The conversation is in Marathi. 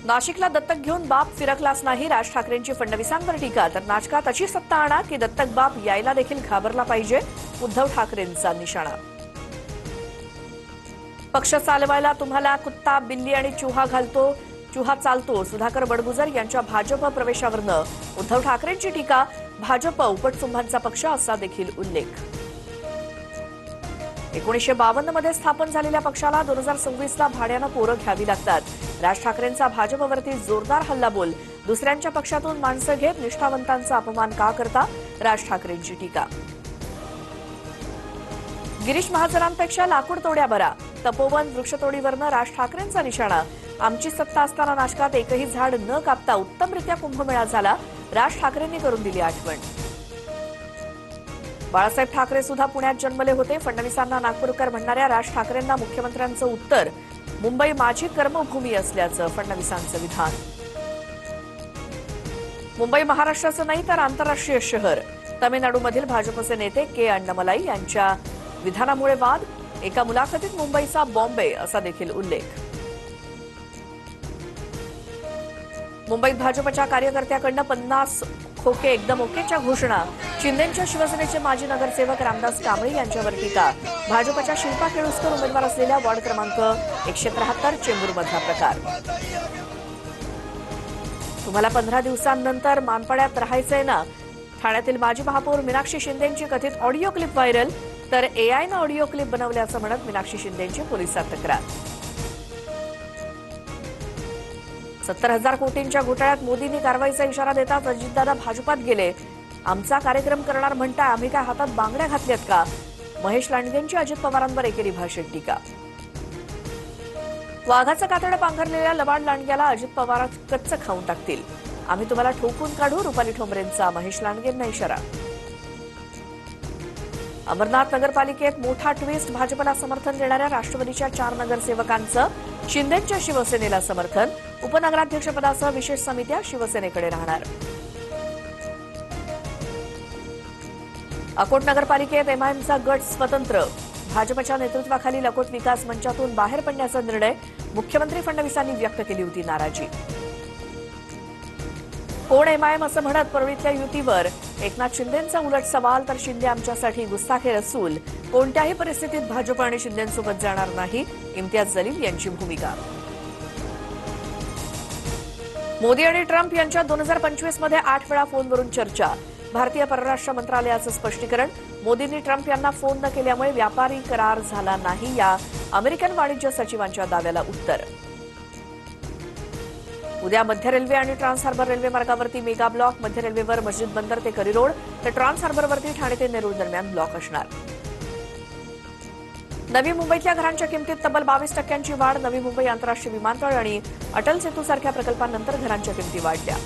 नाशिकला दत्तक घेऊन बाप फिरकलाच नाही, राज ठाकरेंची फडणवीसांवर टीका. तर नाटकात अशी सत्ता आणा की दत्तक बाप यायला देखील घाबरला पाहिजे, उद्धव ठाकरेंचा निशाणा. पक्ष चालवायला तुम्हाला कुत्ता, बिल्ली आणि चुहा चालतो. सुधाकर बडगुजर यांच्या भाजप प्रवेशावरनं उद्धव ठाकरेंची टीका. भाजप उपटसुंभांचा पक्ष असा देखील उल्लेख. 1952 मध्ये स्थापन झालेल्या पक्षाला 2026ला भाड्यानं पोरं घ्यावी लागतात. राज ठाकरेंचा भाजपवरती जोरदार हल्लाबोल. दुसऱ्यांच्या पक्षातून माणसं घेत निष्ठावंतांचा अपमान का करता, राज ठाकरेंची टीका. गिरीश महाजनांपेक्षा लाकूड तोड्या बरा. तपोवन वृक्षतोडीवरनं राज ठाकरेंचा निशाणा. आमची सत्ता असताना नाशकात एकही झाड न कापता उत्तमरित्या कुंभमेळा झाला, राज ठाकरेंनी करून दिली आठवण. बाळासाहेब ठाकरे सुद्धा पुण्यात जन्मले होते. फडणवीसांना नागपूरकर म्हणणाऱ्या राज ठाकरेंना मुख्यमंत्र्यांचं उत्तर. मुंबई माझी कर्मभूमी असल्याचं फडणवीसांचं विधान. मुंबई महाराष्ट्राचं नाही तर आंतरराष्ट्रीय शहर. तमिळनाडूमधील भाजपचे नेते के अण्णामलाई यांच्या विधानामुळे वाद. एका मुलाखतीत मुंबईचा बॉम्बे असा देखील उल्लेख. मुंबईत भाजपच्या कार्यकर्त्याकडनं 50 खोके एकदम ओकेच्या घोषणा. शिंदेंच्या शिवसेनेचे माजी नगरसेवक रामदास कांबळे यांच्यावर टीका. भाजपच्या शिल्पा केळुसकर उमेदवार असलेल्या वॉर्ड क्रमांक 173 चेंबूरमधला प्रकार. तुम्हाला 15 दिवसांनंतर मानपाड्यात राहायचंय ना. ठाण्यातील माजी महापौर मीनाक्षी शिंदेंची कथित ऑडिओ क्लिप व्हायरल. तर एआयनं ऑडिओ क्लिप बनवल्याचं म्हणत मीनाक्षी शिंदेंची पोलिसात तक्रार. 70,000 कोटींच्या घोटाळ्यात मोदींनी कारवाईचा इशारा देताच अजितदादा भाजपात गेले. आमचा कार्यक्रम करणार म्हणताय, आम्ही काय हातात बांगड्या घातल्यात का. महेश लांडगेंची अजित पवारांवर एकेरी भाषेत टीका. वाघाचं कातडं पांघरलेल्या लबाड लांडग्याला अजित पवार कच्चं खाऊन टाकतील. आम्ही तुम्हाला ठोकून काढू, रुपाली ठोंबरेंचा महेश लांडगेंना इशारा. अमरनाथ नगरपालिकेत मोठा ट्विस्ट. भाजपला समर्थन देणाऱ्या राष्ट्रवादीच्या 4 नगरसेवकांचं शिंदेंच्या शिवसेनेला समर्थन. उपनगराध्यक्षपदासह विशेष समित्या शिवसेनेकडे राहणार. अकोट नगरपालिकेत एमआयएमचा गट स्वतंत्र. भाजपच्या नेतृत्वाखाली अकोट विकास मंचातून बाहेर पडण्याचा निर्णय. मुख्यमंत्री फडणवीसांनी व्यक्त केली होती नाराजी. कोण एमआयएम असं म्हणत परळीतल्या युतीवर एकनाथ शिंदेंचा उलट सवाल. तर शिंदे आमच्यासाठी गुस्ताखे रसूल. कोणत्याही परिस्थितीत भाजप आणि शिंदेंसोबत जाणार नाही, इम्तियाज जलील यांची भूमिका. मोदी आणि ट्रम्प यांच्यात 2025 मध्ये 8 वेळा फोनवरून चर्चा. भारतीय परराष्ट्र मंत्रालयाचं स्पष्टीकरण. मोदींनी ट्रम्प यांना फोन न केल्यामुळे व्यापारी करार झाला नाही, या अमेरिकन वाणिज्य सचिवांच्या दाव्याला उत्तर. उद्या मध्य रेल्वे आणि ट्रान्स हार्बर रेल्वे मार्गावरती मेगा ब्लॉक. मध्य रेल्वेवर मस्जिद बंदर ते करी रोड, तर ट्रान्स हार्बरवरती ठाणे ते नेरूळ दरम्यान ब्लॉक असणार. नवी मुंबईतल्या घरांच्या किमतीत तब्बल 22% वाढ. नवी मुंबई आंतरराष्ट्रीय विमानतळ आणि अटल सेतूसारख्या प्रकल्पांनंतर घरांच्या किमती वाढल्या.